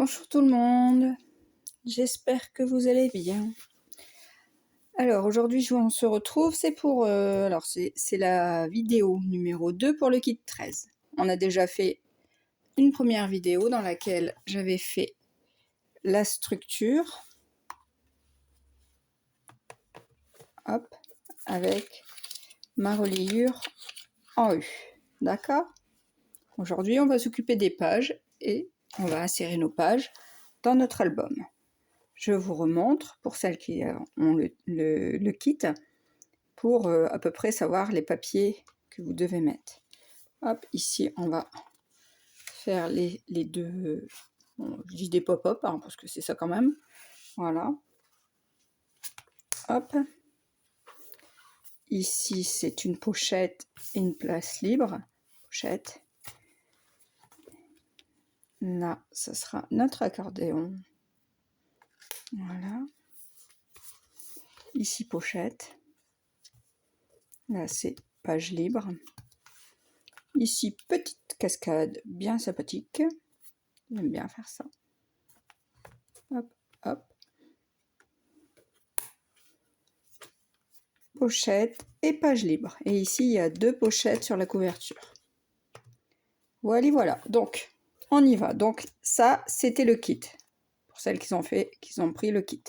Bonjour tout le monde, j'espère que vous allez bien. Alors aujourd'hui on se retrouve, c'est pour c'est la vidéo numéro 2 pour le kit 13. On a déjà fait une première vidéo dans laquelle j'avais fait la structure, hop, avec ma reliure en U, d'accord? Aujourd'hui on va s'occuper des pages et on va insérer nos pages dans notre album. Je vous remontre pour celles qui ont le kit pour à peu près savoir les papiers que vous devez mettre. Hop, ici on va faire les deux, bon, je dis des pop-up hein, parce que c'est ça quand même. Voilà. Hop. Ici c'est une pochette et une place libre. Pochette. Là, ce sera notre accordéon. Voilà. Ici pochette. Là c'est page libre. Ici petite cascade bien sympathique. J'aime bien faire ça. Hop, hop. Pochette et page libre. Et ici, il y a deux pochettes sur la couverture. Voilà. Donc, on y va. Donc, ça, c'était le kit. Pour celles qui ont pris le kit.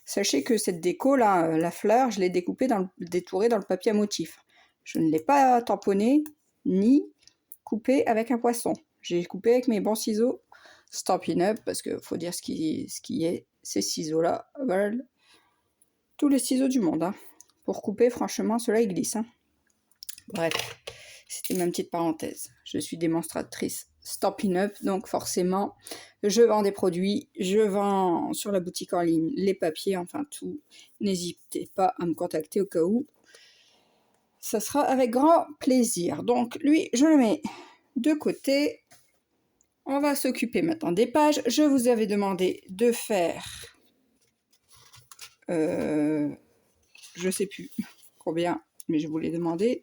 Sachez que cette déco là, la fleur, je l'ai découpée détourée dans le papier à motif. Je ne l'ai pas tamponnée ni coupée avec un poisson. J'ai coupé avec mes bons ciseaux Stampin' Up parce qu'il faut dire ce qui est. Ces ciseaux là valent tous les ciseaux du monde. Hein. Pour couper, franchement, cela ils glissent. Hein. Bref, c'était ma petite parenthèse. Je suis démonstratrice Stampin' Up, donc forcément, je vends des produits, je vends sur la boutique en ligne les papiers, enfin tout. N'hésitez pas à me contacter au cas où. Ça sera avec grand plaisir. Donc lui, je le mets de côté. On va s'occuper maintenant des pages. Je vous avais demandé de faire... je sais plus combien, mais je vous l'ai demandé.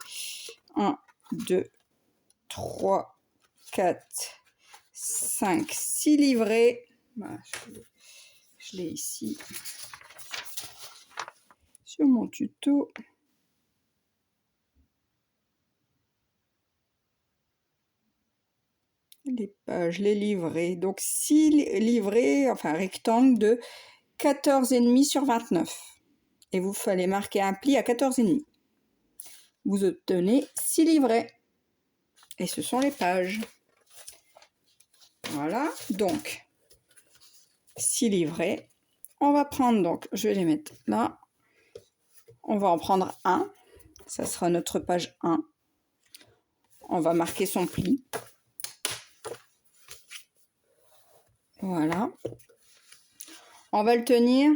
1, 2, 3, 4, 5, 6 livrets. Voilà, je l'ai ici sur mon tuto. Les pages, les livrets. Donc 6 livrets, enfin rectangle de 14,5 sur 29. Et vous fallait marquer un pli à 14,5. Vous obtenez 6 livrets. Et ce sont les pages. Voilà, donc 6 livrets. On va prendre donc, je vais les mettre là. On va en prendre un. Ça sera notre page 1. On va marquer son pli. Voilà. On va le tenir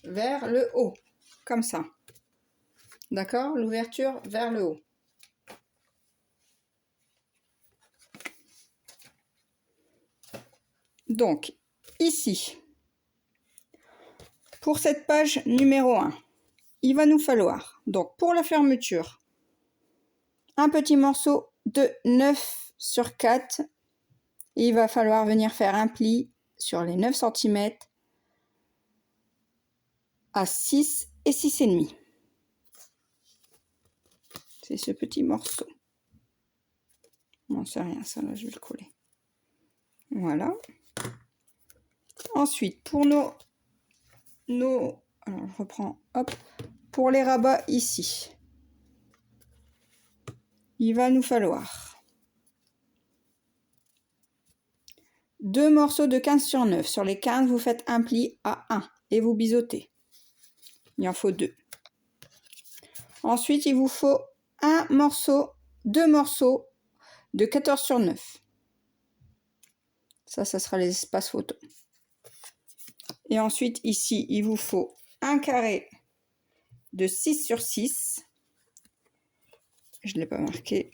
vers le haut, comme ça. D'accord? L'ouverture vers le haut. Donc, ici, pour cette page numéro 1, il va nous falloir, donc pour la fermeture, un petit morceau de 9 sur 4. Il va falloir venir faire un pli sur les 9 cm à 6 et 6,5. C'est ce petit morceau. Non, c'est rien, ça là, je vais le coller. Voilà. Ensuite, pour alors je reprends, hop, pour les rabats ici, il va nous falloir 2 morceaux de 15 sur 9. Sur les 15, vous faites un pli à 1 et vous biseautez. Il en faut 2. Ensuite, il vous faut 2 morceaux de 14 sur 9. Ça sera les espaces photos. Et ensuite, ici, il vous faut un carré de 6 sur 6. Je ne l'ai pas marqué.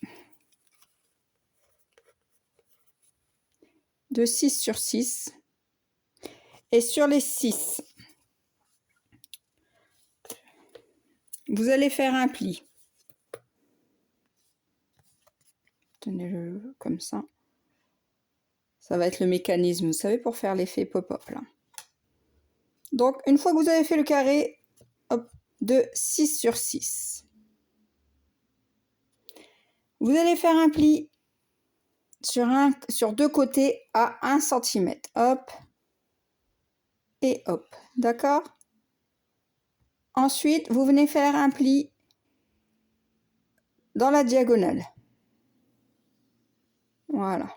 De 6 sur 6. Et sur les 6, vous allez faire un pli. Tenez-le comme ça. Ça va être le mécanisme, vous savez, pour faire l'effet pop-up, là. Donc, une fois que vous avez fait le carré, hop, de 6 sur 6, vous allez faire un pli sur deux côtés à 1 cm. Hop, et hop, d'accord? Ensuite, vous venez faire un pli dans la diagonale. Voilà.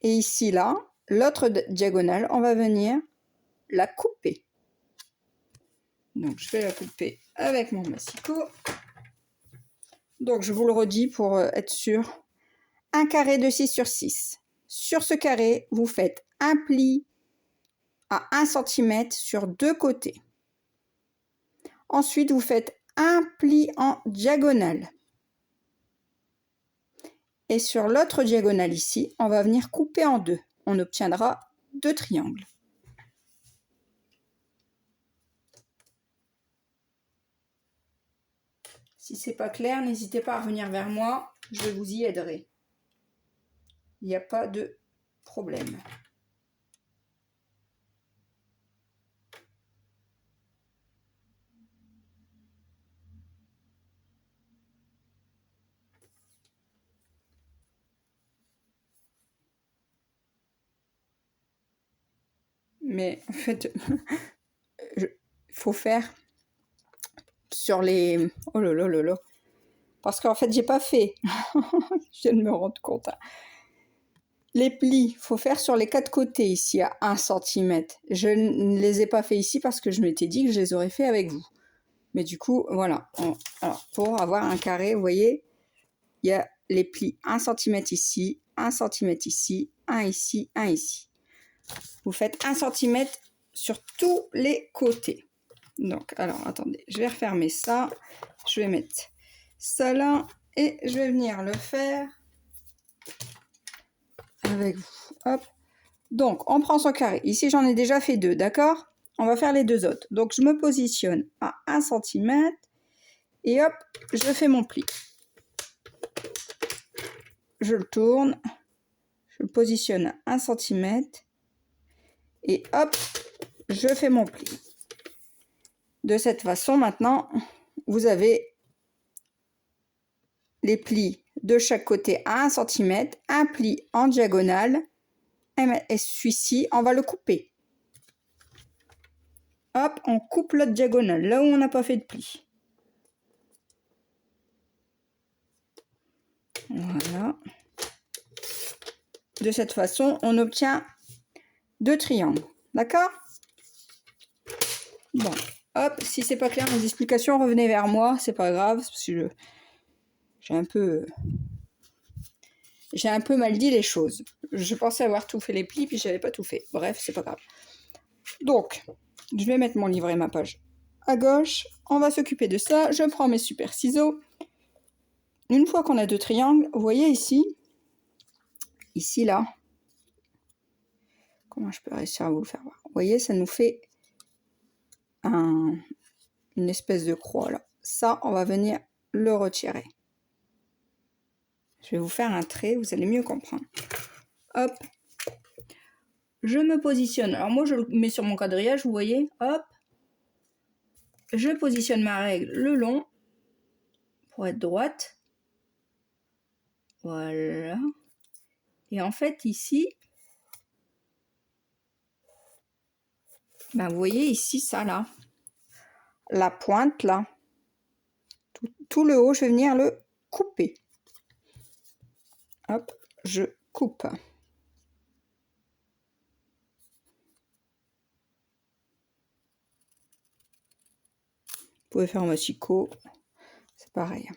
Et ici, là, l'autre diagonale, on va venir la couper. Donc, je vais la couper avec mon massicot. Donc, je vous le redis pour être sûr. Un carré de 6 sur 6. Sur ce carré, vous faites un pli à 1 cm sur deux côtés. Ensuite, vous faites un pli en diagonale. Et sur l'autre diagonale ici, on va venir couper en deux. On obtiendra deux triangles. Si c'est pas clair, n'hésitez pas à revenir vers moi, je vous y aiderai. Il n'y a pas de problème. Mais en fait, il faut faire sur les... Oh là là là là. Parce qu'en fait, j'ai pas fait. Je viens de me rendre compte. Les plis, il faut faire sur les quatre côtés ici à 1 cm. Je ne les ai pas fait ici parce que je m'étais dit que je les aurais fait avec vous. Mais du coup, voilà. Alors, pour avoir un carré, vous voyez, il y a les plis 1 cm ici, 1 cm ici, 1 ici, 1 ici. Vous faites 1 cm sur tous les côtés. Donc, alors, attendez, je vais refermer ça. Je vais mettre ça là et je vais venir le faire avec vous. Hop. Donc, on prend son carré. Ici, j'en ai déjà fait deux, d'accord? On va faire les deux autres. Donc, je me positionne à 1 cm et hop, je fais mon pli. Je le tourne, je le positionne à 1 cm et hop, je fais mon pli. De cette façon, maintenant, vous avez les plis de chaque côté à 1 cm, un pli en diagonale, et celui-ci, on va le couper. Hop, on coupe l'autre diagonale, là où on n'a pas fait de pli. Voilà. De cette façon, on obtient deux triangles. D'accord? Bon, hop, si c'est pas clair mes explications, revenez vers moi, c'est pas grave, parce que j'ai un peu mal dit les choses. Je pensais avoir tout fait les plis, puis j'avais pas tout fait. Bref, c'est pas grave. Donc, je vais mettre mon livre et ma page à gauche. On va s'occuper de ça. Je prends mes super ciseaux. Une fois qu'on a deux triangles, vous voyez ici, là, comment je peux réussir à vous le faire voir? Vous voyez, ça nous fait une espèce de croix là. Ça, on va venir le retirer. Je vais vous faire un trait, vous allez mieux comprendre. Hop. Je me positionne. Alors moi, je le mets sur mon quadrillage, vous voyez. Hop. Je positionne ma règle le long pour être droite. Voilà. Et en fait, ici, ben, vous voyez ici, ça là. La pointe là. Tout le haut, je vais venir le couper. Hop, je coupe. Vous pouvez faire un massicot, c'est pareil.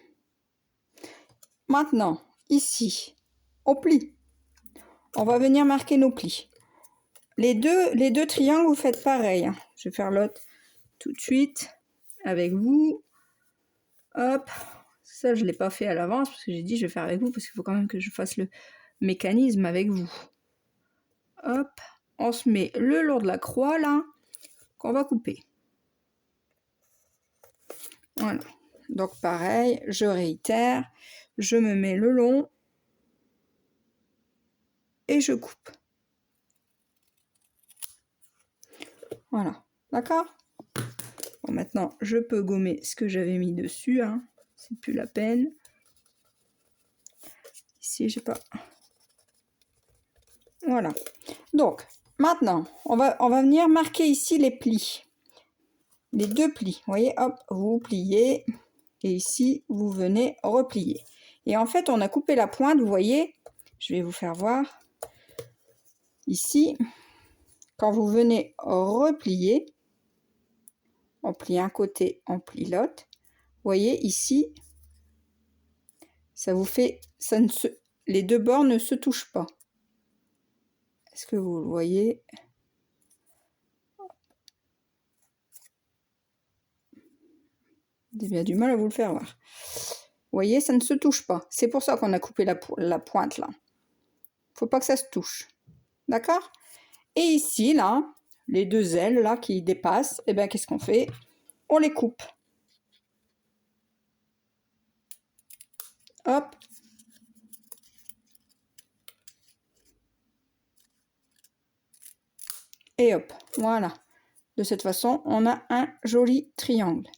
Maintenant, ici, on plie. On va venir marquer nos plis. Les deux triangles, vous faites pareil. Je vais faire l'autre tout de suite avec vous. Hop, ça je ne l'ai pas fait à l'avance parce que j'ai dit je vais faire avec vous parce qu'il faut quand même que je fasse le mécanisme avec vous. Hop, on se met le long de la croix là qu'on va couper. Voilà, donc pareil, je réitère, je me mets le long et je coupe. Voilà, d'accord? Bon, maintenant, je peux gommer ce que j'avais mis dessus, hein. C'est plus la peine. Ici, j'ai pas... Voilà. Donc, maintenant, on va venir marquer ici les plis. Les deux plis. Vous voyez, hop, vous pliez. Et ici, vous venez replier. Et en fait, on a coupé la pointe, vous voyez. Je vais vous faire voir. Ici, quand vous venez replier, on plie un côté, on plie l'autre. Vous voyez, ici, ça vous fait... les deux bords ne se touchent pas. Est-ce que vous le voyez? J'ai bien du mal à vous le faire voir. Vous voyez, ça ne se touche pas. C'est pour ça qu'on a coupé la pointe là. Faut pas que ça se touche. D'accord? Et ici, là, les deux ailes là qui dépassent, et bien qu'est-ce qu'on fait? On les coupe. Hop. Et hop. Voilà. De cette façon, on a un joli triangle.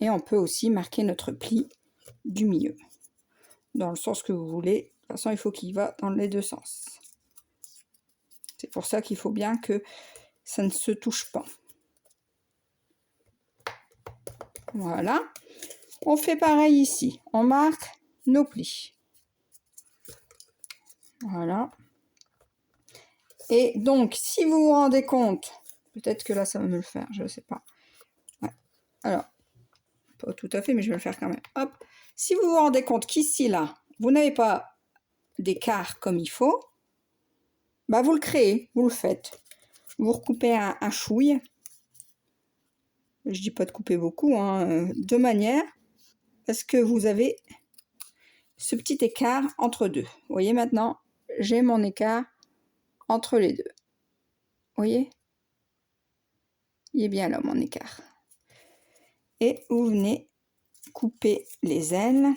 Et on peut aussi marquer notre pli du milieu. Dans le sens que vous voulez. De toute façon, il faut qu'il va dans les deux sens. C'est pour ça qu'il faut bien que ça ne se touche pas. Voilà. On fait pareil ici. On marque nos plis. Voilà. Et donc, si vous vous rendez compte, peut-être que là, ça va me le faire, je ne sais pas. Ouais. Alors, pas tout à fait, mais je vais le faire quand même. Hop. Si vous vous rendez compte qu'ici, là, vous n'avez pas d'écart comme il faut, bah vous le créez, vous le faites. Vous recoupez un chouille. Je dis pas de couper beaucoup, hein, de manière à ce que vous avez ce petit écart entre deux. Vous voyez maintenant, j'ai mon écart entre les deux. Vous voyez? Il est bien là mon écart. Et vous venez couper les ailes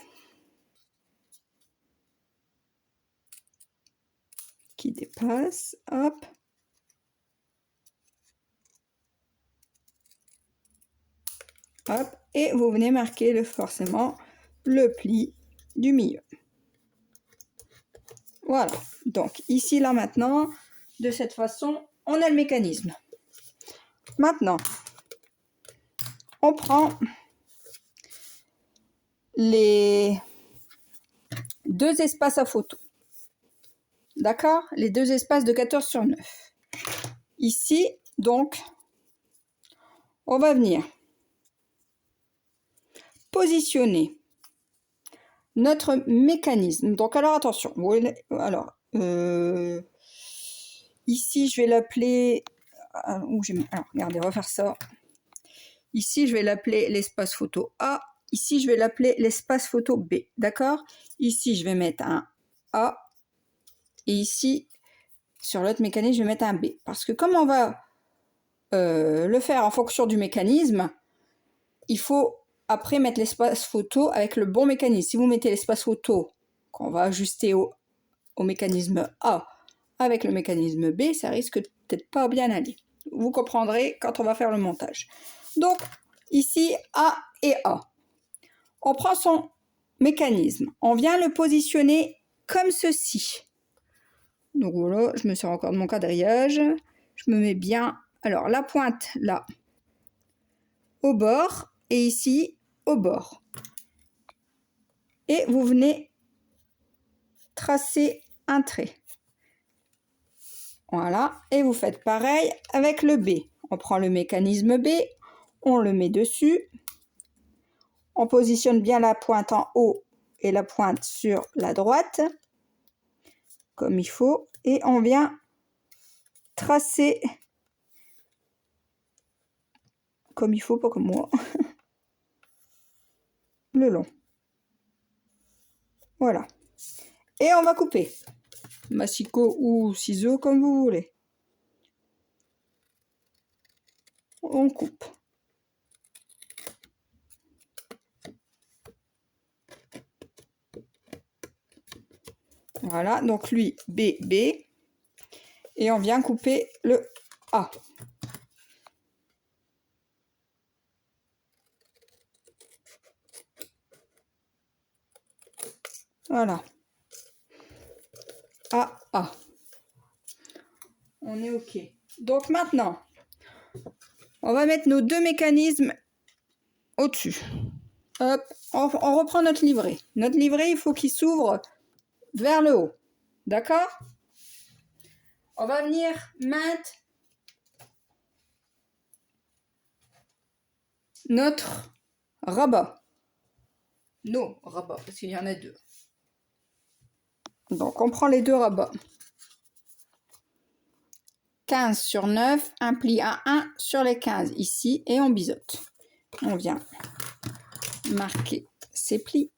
qui dépassent. Hop. Hop. Et vous venez marquer forcément le pli du milieu. Voilà. Donc ici, là, maintenant, de cette façon, on a le mécanisme. Maintenant, on prend les deux espaces à photo. D'accord? Les deux espaces de 14 sur 9. Ici, donc, on va venir positionner notre mécanisme. Donc, alors, attention. Alors, ici, je vais l'appeler... Alors, regardez, on va faire ça. Ici, je vais l'appeler l'espace photo A. Ici, je vais l'appeler l'espace photo B. D'accord? Ici, je vais mettre un A. Et ici, sur l'autre mécanisme, je vais mettre un B. Parce que comme on va le faire en fonction du mécanisme, il faut après mettre l'espace photo avec le bon mécanisme. Si vous mettez l'espace photo qu'on va ajuster au mécanisme A avec le mécanisme B, ça risque peut-être pas bien aller. Vous comprendrez quand on va faire le montage. Donc, ici, A et A. On prend son mécanisme. On vient le positionner comme ceci. Donc voilà, je me sers encore de mon quadrillage. Je me mets bien. Alors, la pointe, là, au bord. Et ici, au bord. Et vous venez tracer un trait. Voilà. Et vous faites pareil avec le B. On prend le mécanisme B. On le met dessus. On positionne bien la pointe en haut et la pointe sur la droite. Comme il faut. Et on vient tracer comme il faut, pas comme moi. Le long. Voilà. Et on va couper. Massicot ou ciseaux, comme vous voulez. On coupe. Voilà, donc lui, B, B. Et on vient couper le A. Voilà. A, A. On est OK. Donc maintenant, on va mettre nos deux mécanismes au-dessus. Hop, on reprend notre livret. Notre livret, il faut qu'il s'ouvre vers le haut. D'accord? On va venir mettre notre rabat. Nos rabats, parce qu'il y en a deux. Donc, on prend les deux rabats. 15 sur 9, un pli à 1 sur les 15 ici, et on biseaute. On vient marquer ces plis.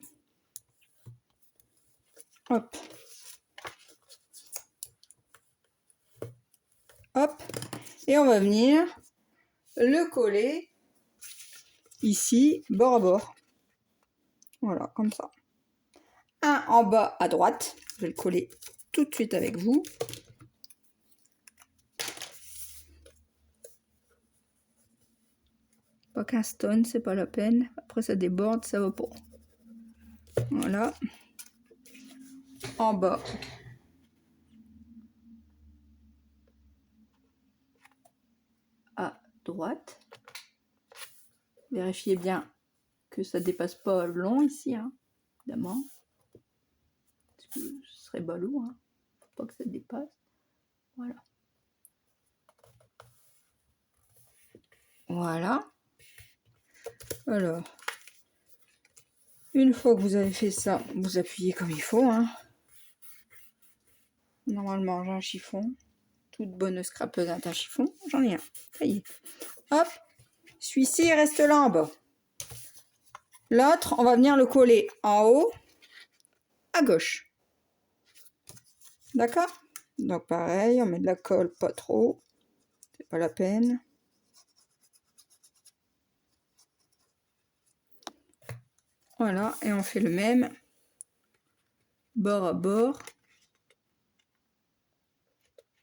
Hop. Hop. Et on va venir le coller ici, bord à bord. Voilà, comme ça. Un en bas à droite. Je vais le coller tout de suite avec vous. Pas 15 tonnes, c'est pas la peine. Après ça déborde, ça va pas. Voilà. En bas. À droite. Vérifiez bien que ça dépasse pas le long ici, hein, évidemment. Parce que ce serait ballot, hein. Faut pas que ça dépasse. Voilà. Voilà. Alors, une fois que vous avez fait ça, vous appuyez comme il faut, hein. Normalement, j'ai un chiffon. Toute bonne scrapeuse a un chiffon. J'en ai un. Ça y est. Hop. Celui-ci, il reste là en bas. L'autre, on va venir le coller en haut, à gauche. D'accord? Donc pareil, on met de la colle, pas trop. C'est pas la peine. Voilà, et on fait le même. Bord à bord.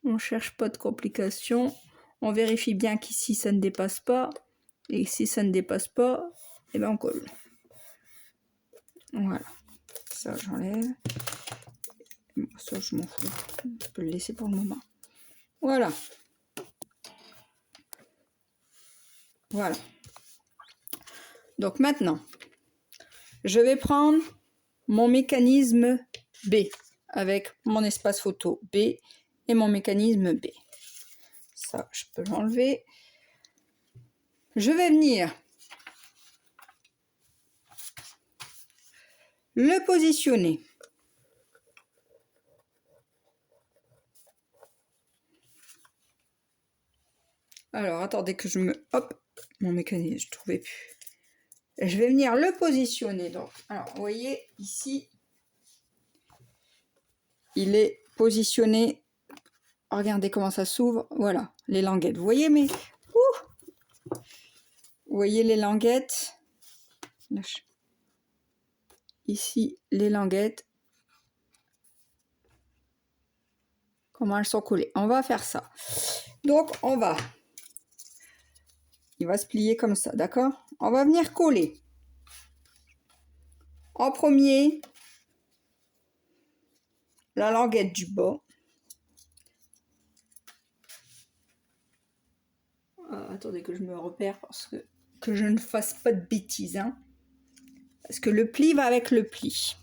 On cherche pas de complications. On vérifie bien qu'ici, ça ne dépasse pas. Et si ça ne dépasse pas, eh ben on colle. Voilà. Ça, j'enlève. Ça, je m'en fous. Je peux le laisser pour le moment. Voilà. Voilà. Donc maintenant, je vais prendre mon mécanisme B avec mon espace photo B et mon mécanisme B. Ça, je peux l'enlever. Je vais venir le positionner. Alors, attendez que je me... Hop, mon mécanisme, je ne trouvais plus. Je vais venir le positionner. Donc, alors, vous voyez, ici, il est positionné. Regardez comment ça s'ouvre. Voilà, les languettes. Vous voyez, mais... Vous voyez les languettes. Ici, les languettes. Comment elles sont collées. On va faire ça. Donc, on va... Il va se plier comme ça, d'accord? On va venir coller. En premier, la languette du bas. Ah, attendez que je me repère parce que je ne fasse pas de bêtises. Hein. Parce que le pli va avec le pli.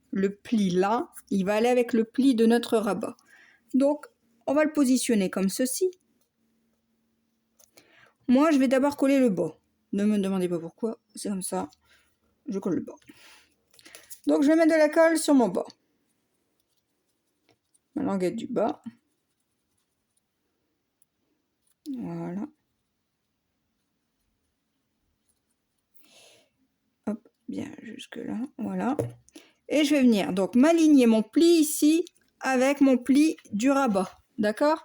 Le pli là, il va aller avec le pli de notre rabat. Donc, on va le positionner comme ceci. Moi, je vais d'abord coller le bas. Ne me demandez pas pourquoi, c'est comme ça. Je colle le bas. Donc, je vais mettre de la colle sur mon bas. Ma languette du bas. Voilà. Hop, bien jusque là. Voilà. Et je vais venir donc m'aligner mon pli ici avec mon pli du rabat. D'accord?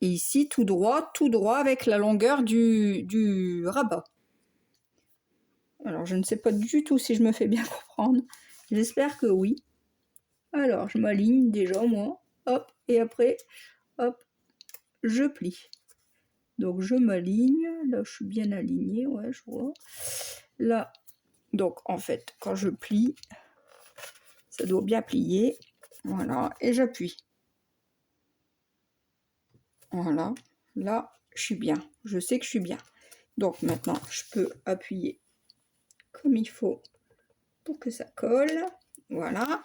Et ici, tout droit avec la longueur du rabat. Alors, je ne sais pas du tout si je me fais bien comprendre. J'espère que oui. Alors, je m'aligne déjà, moi. hop, et après, hop, je plie. Donc je m'aligne, là je suis bien alignée, ouais, je vois. Là, donc en fait, quand je plie, ça doit bien plier, voilà, et j'appuie. Voilà, là, je suis bien, je sais que je suis bien. Donc maintenant, je peux appuyer comme il faut pour que ça colle, voilà.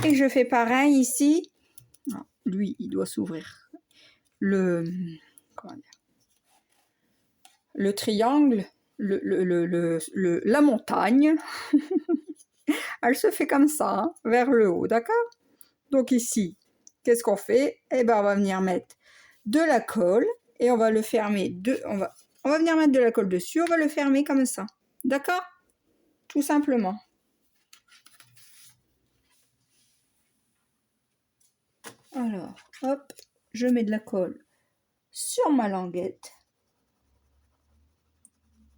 Et je fais pareil ici. Ah, lui, il doit s'ouvrir. Comment dire, le triangle, la montagne, elle se fait comme ça, hein, vers le haut, d'accord? Donc ici, qu'est-ce qu'on fait? Eh ben, on va venir mettre de la colle et on va le fermer. On va venir mettre de la colle dessus, on va le fermer comme ça, d'accord? Tout simplement. Alors, hop, je mets de la colle sur ma languette.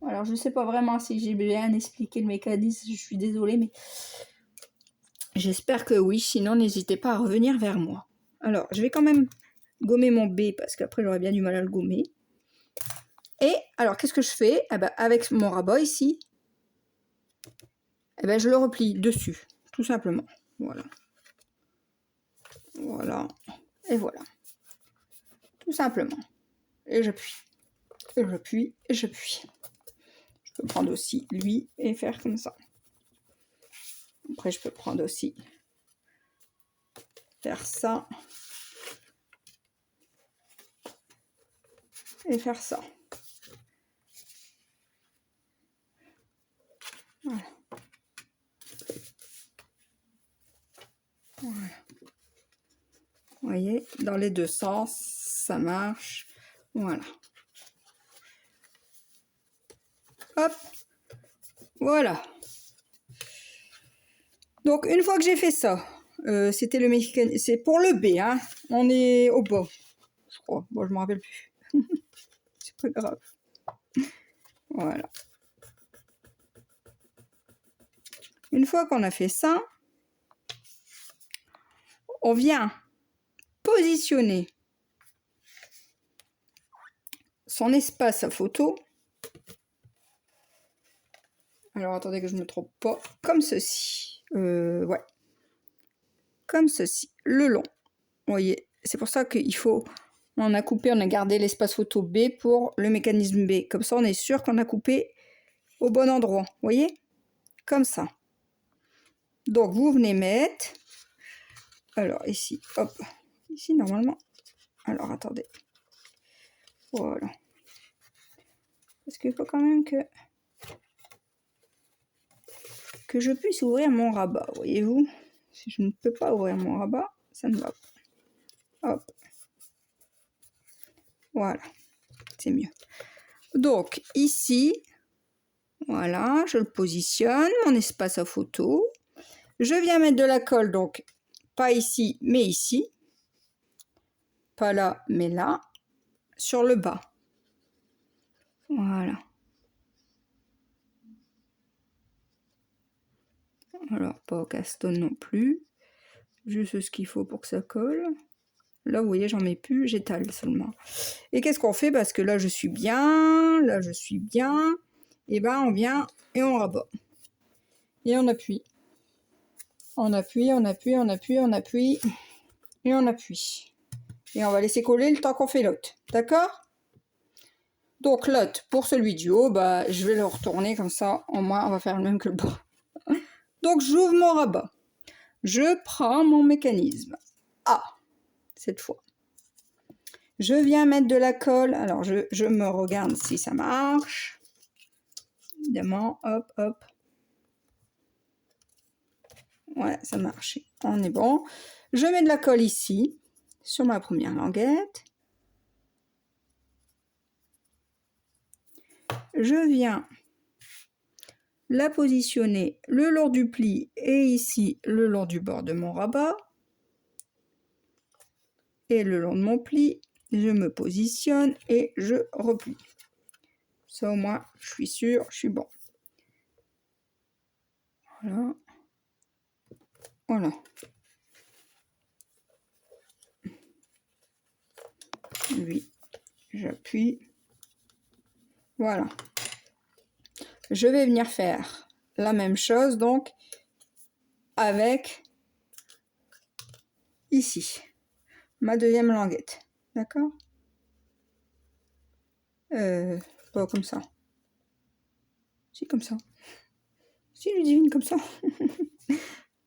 Alors, je ne sais pas vraiment si j'ai bien expliqué le mécanisme, je suis désolée, mais j'espère que oui, sinon n'hésitez pas à revenir vers moi. Alors, je vais quand même gommer mon B, parce qu'après j'aurais bien du mal à le gommer. Et, alors, qu'est-ce que je fais? Eh ben, avec mon rabat ici, eh ben, je le replie dessus, tout simplement. Voilà. Voilà. Et voilà. Tout simplement. Et j'appuie. Et j'appuie. Et j'appuie. Je peux prendre aussi lui et faire comme ça. Après, je peux prendre aussi, faire ça. Et faire ça. Voilà. Voilà. Vous voyez, dans les deux sens, ça marche. Voilà. Hop. Voilà. Donc, une fois que j'ai fait ça, c'était le mécanisme. C'est pour le B, hein. On est au bas, je crois. Bon, je me rappelle plus. C'est pas grave. Voilà. Une fois qu'on a fait ça, on vient positionner son espace à photo. Alors, attendez que je ne me trompe pas. Comme ceci. Ouais. Comme ceci. Le long. Vous voyez, c'est pour ça qu'il faut... On a coupé, on a gardé l'espace photo B pour le mécanisme B. Comme ça, on est sûr qu'on a coupé au bon endroit. Vous voyez? Comme ça. Donc, vous venez mettre... Alors, ici, hop. Ici, normalement... Alors, attendez. Voilà. Parce qu'il faut quand même que je puisse ouvrir mon rabat, voyez-vous. Si je ne peux pas ouvrir mon rabat, ça ne va pas. Hop. Voilà. C'est mieux. Donc, ici, voilà, je le positionne, mon espace à photo. Je viens mettre de la colle, donc, pas ici, mais ici. Pas là, mais là. Sur le bas. Voilà. Alors, pas au caston non plus. Juste ce qu'il faut pour que ça colle. Là, vous voyez, j'en mets plus, j'étale seulement. Et qu'est-ce qu'on fait? Parce que là, je suis bien. Là, je suis bien. Et ben, on vient et on rabat. Et on appuie. On appuie, on appuie, on appuie, on appuie. Et on appuie. Et on va laisser coller le temps qu'on fait l'autre. D'accord? Donc, l'autre, pour celui du haut, bah, je vais le retourner comme ça. Au moins, on va faire le même que le bas. Donc, j'ouvre mon rabat. Je prends mon mécanisme. Ah, cette fois. Je viens mettre de la colle. Alors, je me regarde si ça marche. Évidemment, hop, hop. Ouais, ça marche. On est bon. Je mets de la colle ici, sur ma première languette. Je viens la positionner le long du pli et ici, le long du bord de mon rabat. Et le long de mon pli, je me positionne et je replie. Ça, au moins, je suis sûre, je suis bon. Voilà. Voilà. puis voilà. Je vais venir faire la même chose donc avec ici ma deuxième languette, d'accord? Pas comme ça. Si, comme ça. Si, je devine comme ça.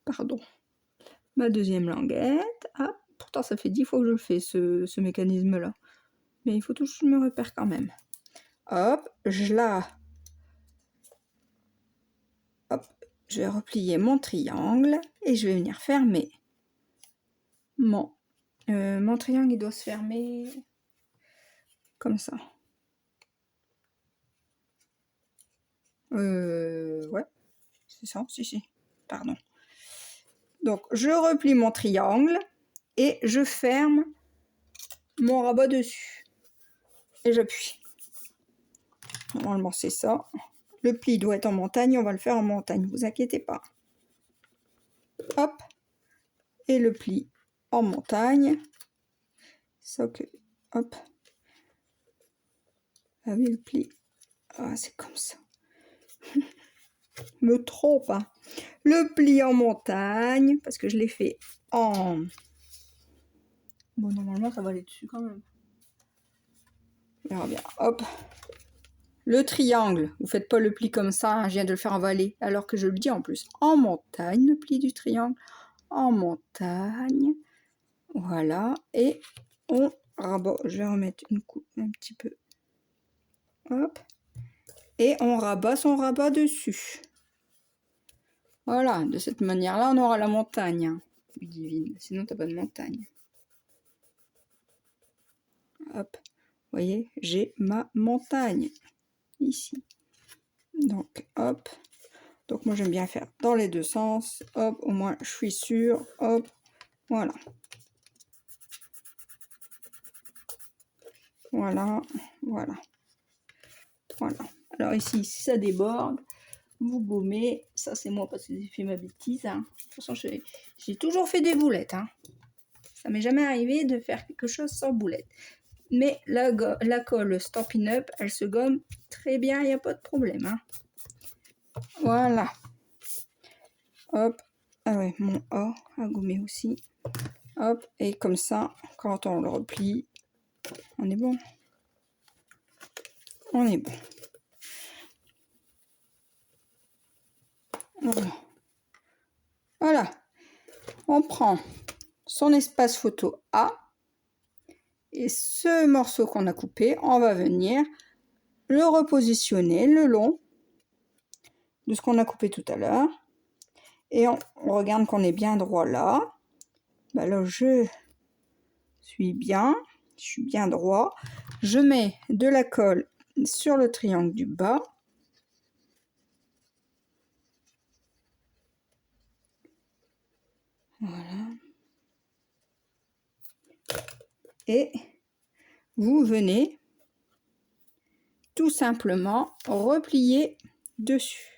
Pardon. Ma deuxième languette. Ah, pourtant ça fait 10 fois que je le fais, ce mécanisme-là. Mais il faut toujours que je me repère quand même. Hop, Hop, je vais replier mon triangle et je vais venir fermer mon triangle. Il doit se fermer comme ça. Ouais, c'est ça, si, pardon. Donc, je replie mon triangle et je ferme mon rabat dessus. Et j'appuie. Normalement, c'est ça. Le pli doit être en montagne, on va le faire en montagne, vous inquiétez pas. Hop. Et le pli en montagne. Ça que... Hop. Ah oui, le pli. Ah, c'est comme ça. Me trompe, hein. Le pli en montagne, parce que je l'ai fait en... Bon, normalement, ça va aller dessus quand même. On verra bien. Hop. Le triangle, vous faites pas le pli comme ça, hein, je viens de le faire en vallée, alors que je le dis en plus. En montagne, le pli du triangle. En montagne. Voilà. Et on rabat. Je vais remettre une coupe un petit peu. Hop. Et on rabat son rabat dessus. Voilà, de cette manière-là, on aura la montagne. Hein, divine. Sinon, t'as pas de montagne. Hop. Vous voyez, j'ai ma montagne. Ici. Donc, hop. Donc, moi, j'aime bien faire dans les deux sens. Hop, au moins, je suis sûre. Hop. Voilà. Voilà. Voilà. Voilà. Alors, ici, si ça déborde, vous gommez. Ça, c'est moi parce que j'ai fait ma bêtise. Hein. De toute façon, j'ai toujours fait des boulettes. Hein. Ça m'est jamais arrivé de faire quelque chose sans boulette. Mais la colle Stampin' Up, elle se gomme très bien, il n'y a pas de problème. Hein. Voilà. Hop. Ah ouais, mon A à gommer aussi. Hop. Et comme ça, quand on le replie, on est bon. On est bon. Voilà. Voilà. On prend son espace photo A. Et ce morceau qu'on a coupé, on va venir le repositionner le long de ce qu'on a coupé tout à l'heure. Et on regarde qu'on est bien droit là. Ben là, je suis bien droit. Je mets de la colle sur le triangle du bas. Voilà. Et vous venez tout simplement replier dessus.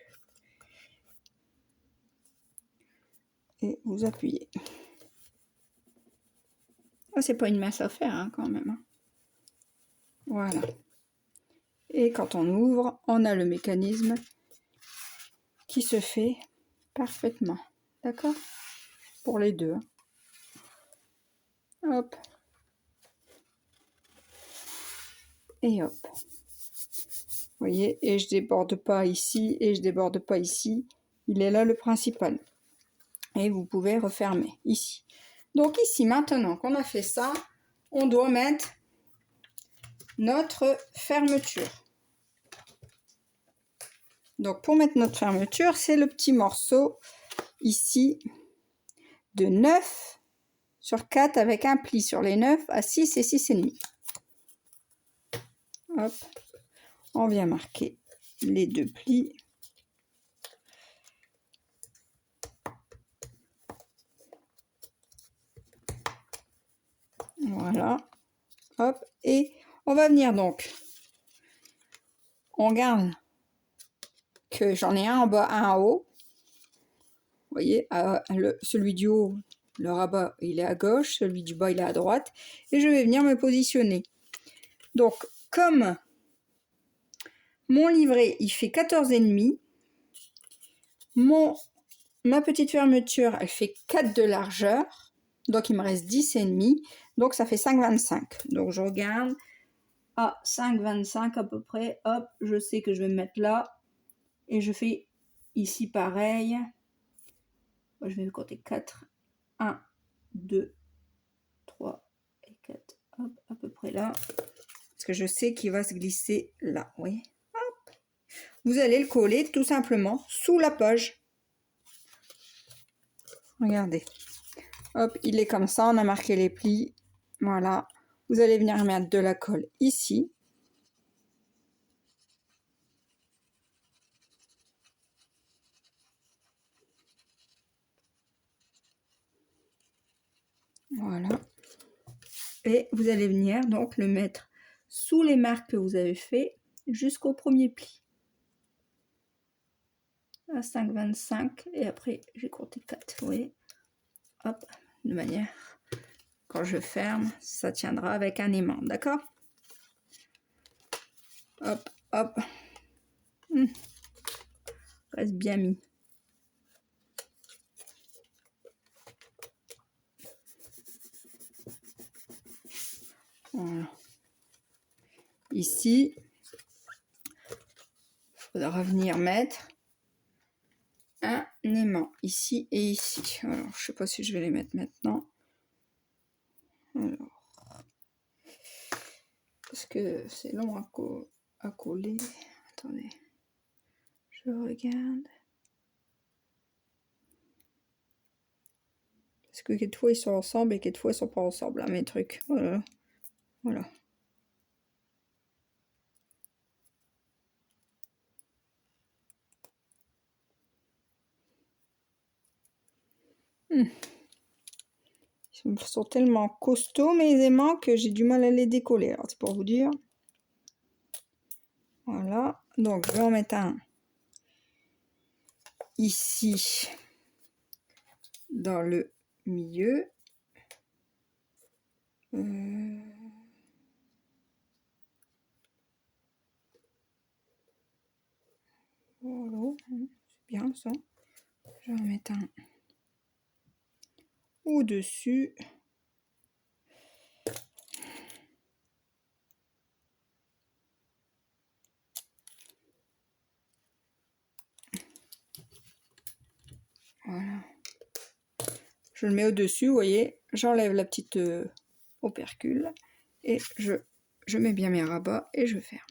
Et vous appuyez. Oh, c'est pas une mince affaire hein, quand même. Hein. Voilà. Et quand on ouvre, on a le mécanisme qui se fait parfaitement. D'accord? Pour les deux. Hein. Hop. Et hop. Vous voyez, et je déborde pas ici, et je déborde pas ici. Il est là le principal. Et vous pouvez refermer ici. Donc ici, maintenant qu'on a fait ça, on doit mettre notre fermeture. Donc pour mettre notre fermeture, c'est le petit morceau ici de 9 sur 4 avec un pli sur les 9 à 6 et 6,5. Hop, on vient marquer les deux plis. Voilà. Hop, et on va venir donc. On garde que j'en ai un en bas, un en haut. Vous voyez, celui du haut, le rabat, il est à gauche, celui du bas, il est à droite. Et je vais venir me positionner. Donc, comme mon livret, il fait 14,5, ma petite fermeture, elle fait 4 de largeur, donc il me reste 10,5, donc ça fait 5,25. Donc je regarde, à 5,25 à peu près, hop, je sais que je vais me mettre là, et je fais ici pareil, je vais compter 4, 1, 2, 3 et 4, hop, à peu près là, parce que je sais qu'il va se glisser là, oui. Hop. Vous allez le coller tout simplement sous la page. Regardez. Hop, il est comme ça, on a marqué les plis. Voilà. Vous allez venir mettre de la colle ici. Voilà. Et vous allez venir donc le mettre sous les marques que vous avez fait jusqu'au premier pli. À 5,25 et après j'ai compté 4, vous voyez. Hop, de manière, quand je ferme, ça tiendra avec un aimant, d'accord? Hop, hop. Reste bien mis. Voilà. Ici, il faudra venir mettre un aimant ici et ici. Alors, je sais pas si je vais les mettre maintenant. Alors, parce que c'est long à coller. Attendez, je regarde. Parce que quelquefois ils sont ensemble et quelquefois ils sont pas ensemble, hein, mes trucs. Voilà. Voilà. Ils sont tellement costauds mes aimants que j'ai du mal à les décoller. Alors c'est pour vous dire. Voilà. Donc je vais en mettre un ici dans le milieu. Voilà, c'est bien ça. Je vais en mettre un au-dessus. Voilà. Je le mets au-dessus, vous voyez. J'enlève la petite opercule et je mets bien mes rabats et je ferme.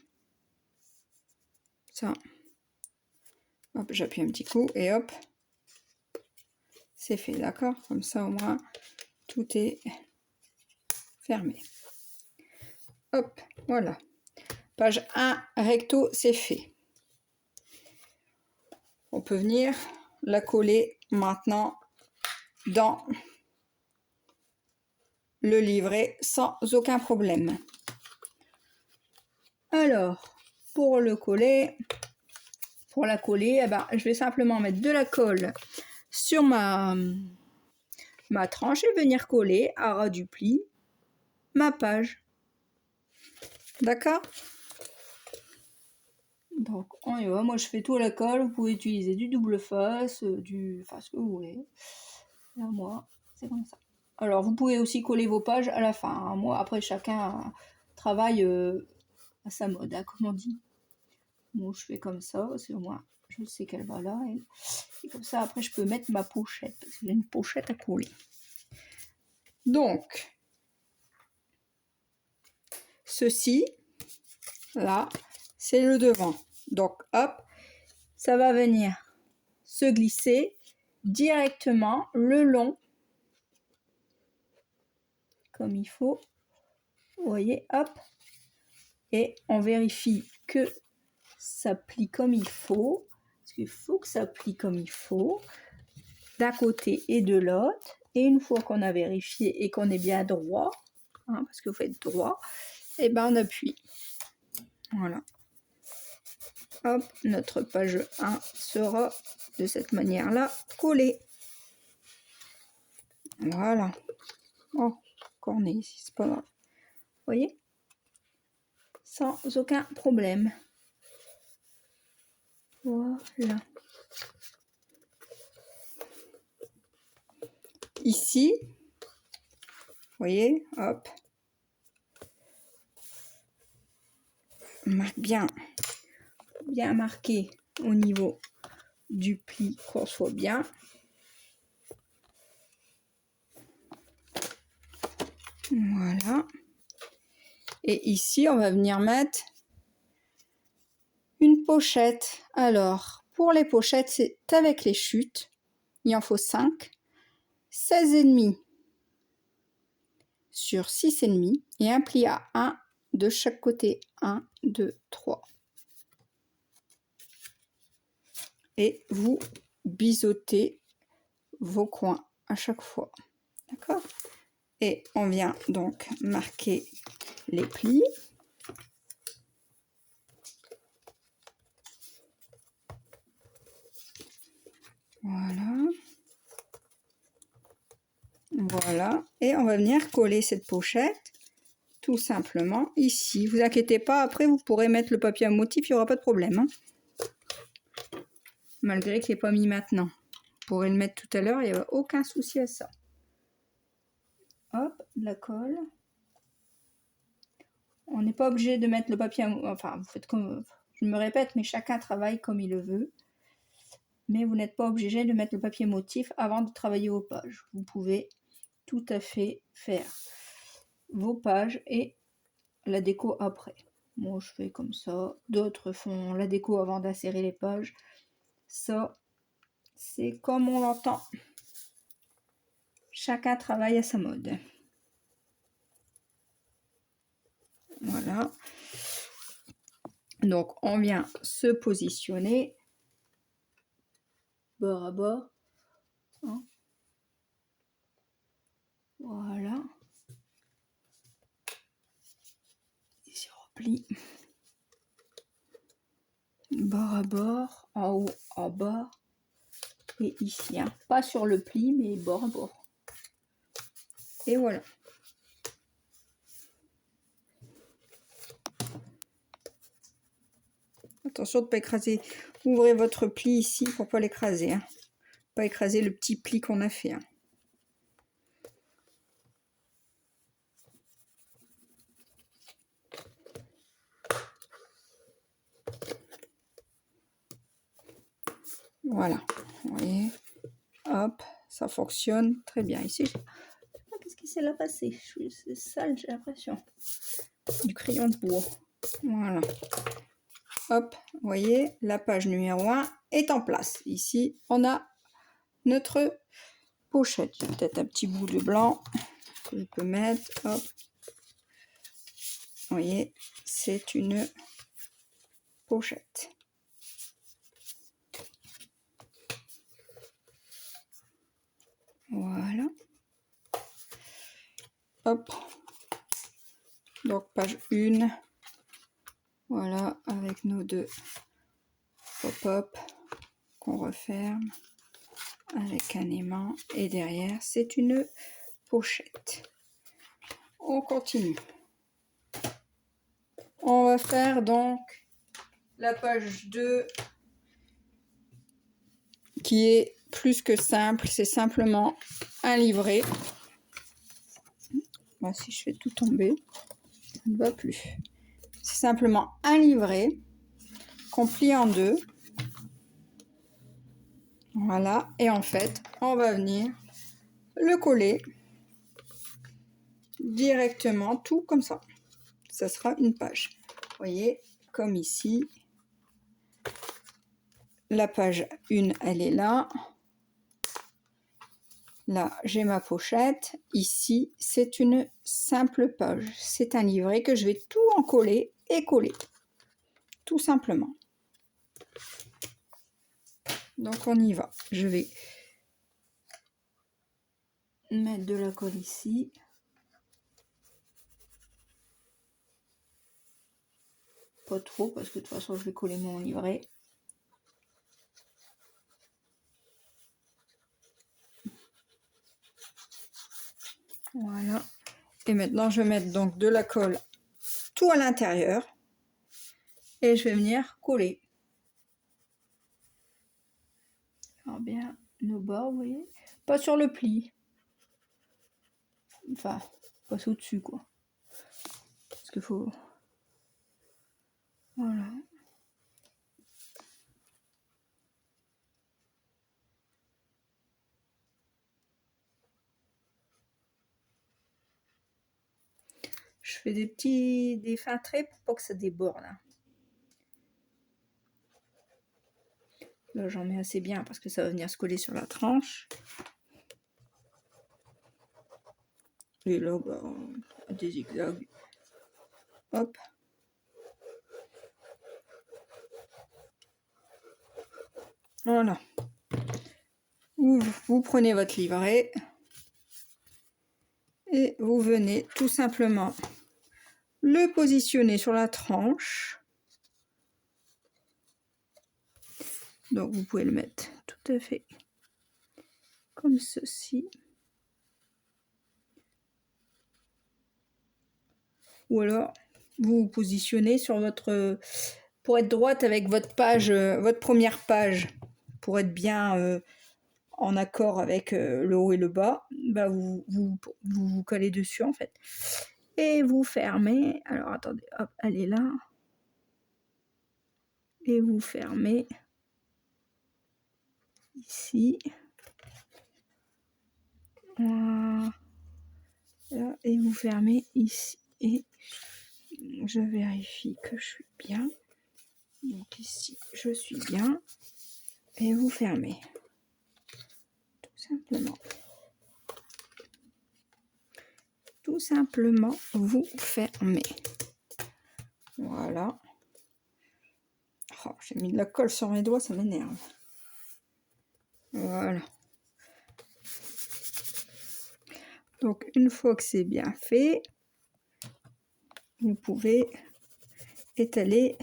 Ça. Hop, j'appuie un petit coup et hop. C'est fait, d'accord? Comme ça, au moins, tout est fermé. Hop, voilà. Page 1, recto, c'est fait. On peut venir la coller maintenant dans le livret sans aucun problème. Alors, pour la coller, eh ben, je vais simplement mettre de la colle sur ma tranche et venir coller à ras du pli ma page. D'accord? Donc on y va, moi je fais tout à la colle, vous pouvez utiliser du double face, enfin ce que vous voulez. Là moi, c'est comme ça. Alors vous pouvez aussi coller vos pages à la fin, hein. Moi après chacun travaille à sa mode, hein, comme on dit. Moi je fais comme ça, parce que moi je sais qu'elle va là, et comme ça après je peux mettre ma pochette, parce que j'ai une pochette à coller. Donc, ceci, là, c'est le devant. Donc hop, ça va venir se glisser directement le long, comme il faut. Vous voyez, hop. Et on vérifie que ça plie comme il faut. Parce qu'il faut que ça plie comme il faut, d'un côté et de l'autre. Et une fois qu'on a vérifié et qu'on est bien droit, hein, parce que vous faites droit, et ben on appuie. Voilà. Hop, notre page 1 sera de cette manière-là collée. Voilà. Oh, cornet ici, c'est pas grave. Vous voyez? sans aucun problème. Voilà. Ici, vous voyez, hop, on marque bien marqué au niveau du pli, qu'on soit bien. Voilà. Et ici, on va venir mettre une pochette. Alors, pour les pochettes, c'est avec les chutes. Il en faut 5. 16,5 sur 6,5 et un pli à 1 de chaque côté. 1, 2, 3. Et vous biseautez vos coins à chaque fois. D'accord? Et on vient donc marquer les plis. Voilà. Voilà. Et on va venir coller cette pochette tout simplement ici. Vous inquiétez pas, après vous pourrez mettre le papier à motif, il n'y aura pas de problème. Hein. Malgré qu'il n'est pas mis maintenant. Vous pourrez le mettre tout à l'heure, il n'y a aucun souci à ça. Hop, de la colle. On n'est pas obligé de mettre le papier à motif. Enfin, vous faites comme... Je me répète, mais chacun travaille comme il le veut. Mais vous n'êtes pas obligé de mettre le papier motif avant de travailler vos pages. Vous pouvez tout à fait faire vos pages et la déco après. Moi, je fais comme ça. D'autres font la déco avant d'insérer les pages. Ça, c'est comme on l'entend. Chacun travaille à sa mode. Voilà. Donc, on vient se positionner bord à bord. Hein. Voilà. Ici, repli. Bord à bord, en haut, en bas. Et ici, hein. Pas sur le pli, mais bord à bord. Et voilà. Attention de ne pas écraser. Ouvrez votre pli ici pour ne pas l'écraser. Hein. Pas écraser le petit pli qu'on a fait. Hein. Voilà. Vous voyez. Hop, ça fonctionne très bien. Ici, je sais pas qu'est-ce qui s'est là passé. C'est sale, j'ai l'impression. Du crayon de bois. Voilà. Hop, vous voyez, la page numéro 1 est en place. Ici, on a notre pochette. Il y a peut-être un petit bout de blanc que je peux mettre. Hop. Vous voyez, c'est une pochette. Voilà. Hop. Donc, page 1. Voilà, avec nos deux pop-up qu'on referme avec un aimant. Et derrière, c'est une pochette. On continue. On va faire donc la page 2 qui est plus que simple. C'est simplement un livret. Moi, si je fais tout tomber, ça ne va plus. C'est simplement un livret qu'on plie en deux. Voilà. Et en fait, on va venir le coller directement, tout comme ça. Ça sera une page. Vous voyez, comme ici. La page 1, elle est là. Là, j'ai ma pochette. Ici, c'est une simple page. C'est un livret que je vais tout en coller et coller. Tout simplement. Donc, on y va. Je vais mettre de la colle ici. Pas trop, parce que de toute façon, je vais coller mon livret. Voilà. Et maintenant, je vais mettre donc de la colle tout à l'intérieur. et je vais venir coller. Alors bien nos bords, vous voyez, pas sur le pli. Enfin, pas au-dessus, quoi. Parce qu'il faut... Voilà. Je fais des fins traits pour pas que ça déborde. Là, j'en mets assez bien parce que ça va venir se coller sur la tranche. Et là, bah, des zigzags. Hop. Voilà. Vous prenez votre livret et vous venez tout simplement le positionner sur la tranche. Donc vous pouvez le mettre tout à fait comme ceci. Ou alors vous vous positionnez sur votre... pour être droite avec votre page, votre première page, pour être bien en accord avec le haut et le bas, bah vous collez dessus en fait. Et vous fermez. Alors attendez, hop, elle est là. Et vous fermez ici. Voilà. Et vous fermez ici. Et je vérifie que je suis bien. Donc ici, je suis bien. Et vous fermez. Tout simplement. Tout simplement, vous fermez. Voilà. Oh, j'ai mis de la colle sur mes doigts, ça m'énerve. Voilà. Donc, une fois que c'est bien fait, vous pouvez étaler,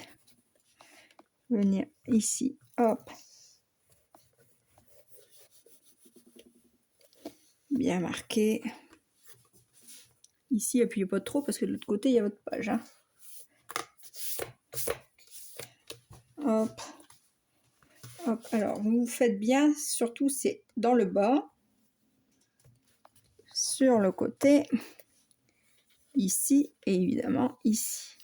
venir ici, hop. Bien marqué. Ici, appuyez pas trop parce que de l'autre côté, il y a votre page. Hein. Hop. Hop. Alors, vous faites bien, surtout c'est dans le bas, sur le côté, ici et évidemment ici.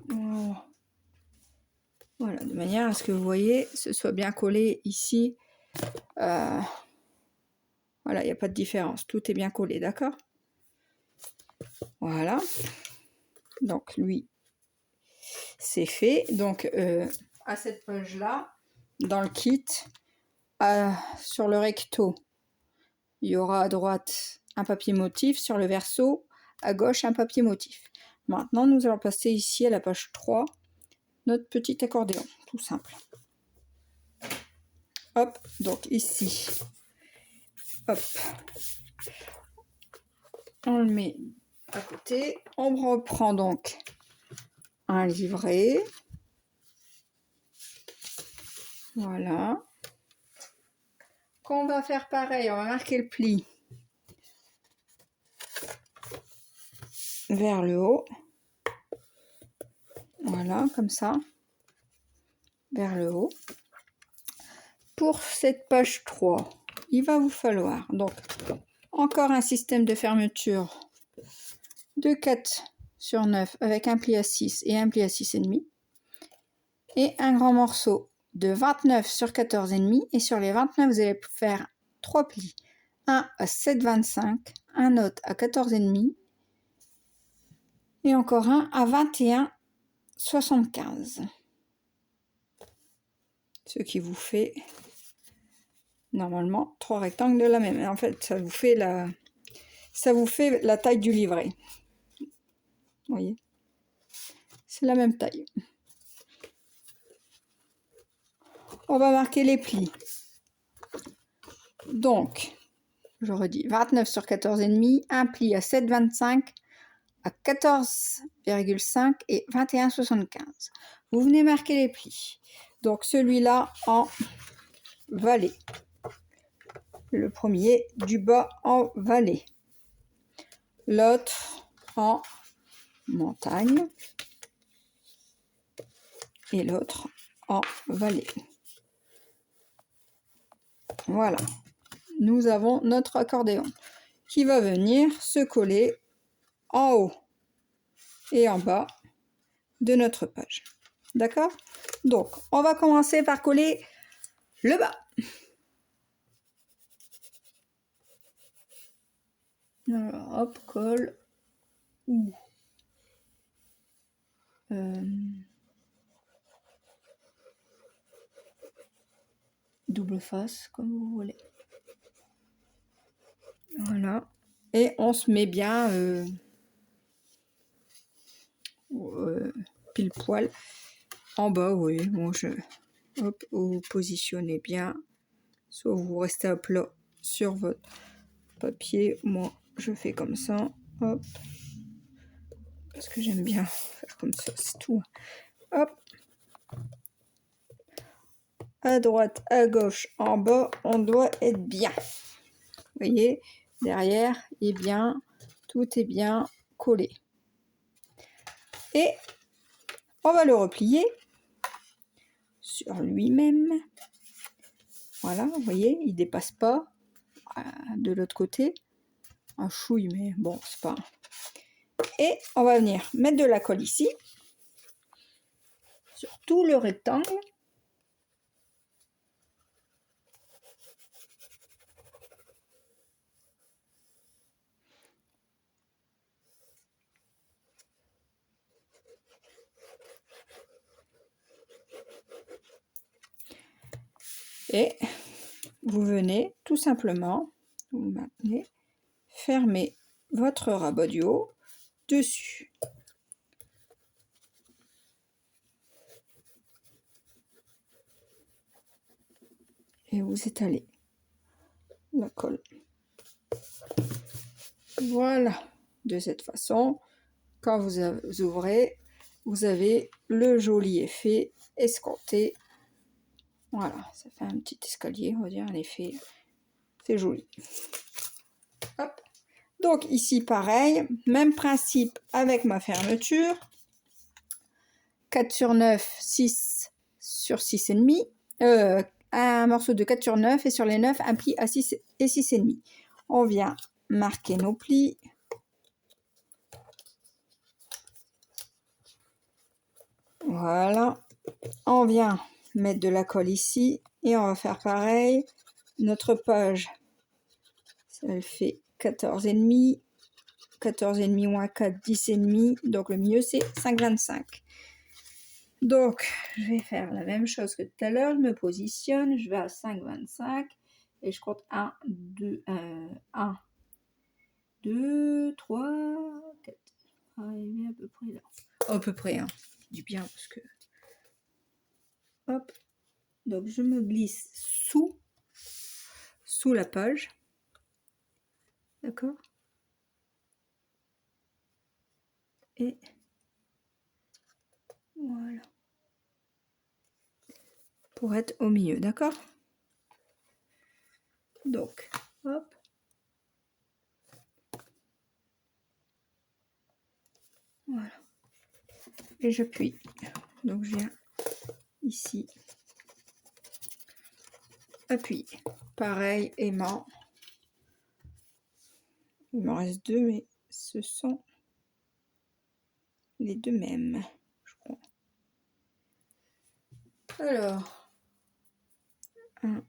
Voilà. Voilà, de manière à ce que vous voyez, ce soit bien collé ici. Voilà, il n'y a pas de différence, tout est bien collé, d'accord? Voilà. Donc lui, c'est fait. Donc à cette page-là, dans le kit, sur le recto, il y aura à droite un papier motif, sur le verso, à gauche un papier motif. Maintenant, nous allons passer ici à la page 3, notre petit accordéon, tout simple. Hop, donc ici, hop, on le met à côté. On reprend donc un livret. Voilà. Quand on va faire pareil, on va marquer le pli vers le haut. Voilà, comme ça. Vers le haut. Pour cette page 3, il va vous falloir donc encore un système de fermeture de 4/9 avec un pli à 6 et un pli à 6,5. Et un grand morceau de 29/14,5. Et sur les 29, vous allez faire 3 plis. Un à 7,25, un autre à 14,5 et encore un à 21,75. Ce qui vous fait normalement 3 rectangles de la même. En fait, ça vous fait la taille du livret. Vous voyez, c'est la même taille. On va marquer les plis. Donc, je redis, 29/14,5, un pli à 7,25, à 14,5 et 21,75. Vous venez marquer les plis. Donc, celui-là en valet. Le premier du bas en valet. L'autre en montagne et l'autre en vallée. Voilà, nous avons notre accordéon qui va venir se coller en haut et en bas de notre page. D'accord? Donc, on va commencer par coller le bas. Alors, hop, colle. Double face, comme vous voulez. Voilà. Et on se met bien pile poil en bas, oui. Bon, hop, vous positionnez bien. Soit vous restez à plat sur votre papier. Moi, je fais comme ça. Hop. Parce que j'aime bien faire comme ça, c'est tout. Hop. À droite, à gauche, en bas, on doit être bien. Vous voyez, derrière, est bien, tout est bien collé. Et on va le replier sur lui-même. Voilà, vous voyez, il dépasse pas de l'autre côté. Un chouille, mais bon, c'est pas... Et on va venir mettre de la colle ici, sur tout le rectangle. Et vous venez tout simplement, vous maintenez, fermez votre rabat du haut dessus. Et vous étalez la colle. Voilà, de cette façon, quand vous ouvrez, vous avez le joli effet escompté. Voilà, ça fait un petit escalier, on va dire, un effet, c'est joli. Hop. Donc ici, pareil, même principe avec ma fermeture. 4 sur 9, 6 sur 6,5. Un morceau de 4 sur 9 et sur les 9, un pli à 6 et 6,5. On vient marquer nos plis. Voilà. On vient mettre de la colle ici et on va faire pareil. Notre page, elle fait 14,5. 14,5 moins 4, 10,5. Donc le mieux c'est 5,25. Donc je vais faire la même chose que tout à l'heure. Je me positionne, je vais à 5,25 et je compte 1, 2, 1, 2, 3, 4. Arriver à peu près là. À peu près, hein. Je dis bien parce que... Hop. Donc je me glisse sous la page. D'accord? Et voilà. Pour être au milieu, d'accord? Donc, hop. Voilà. Et j'appuie. Donc je viens ici. Appuyer. Pareil, aimant. Il m'en reste deux, mais ce sont les deux mêmes, je crois. Alors, un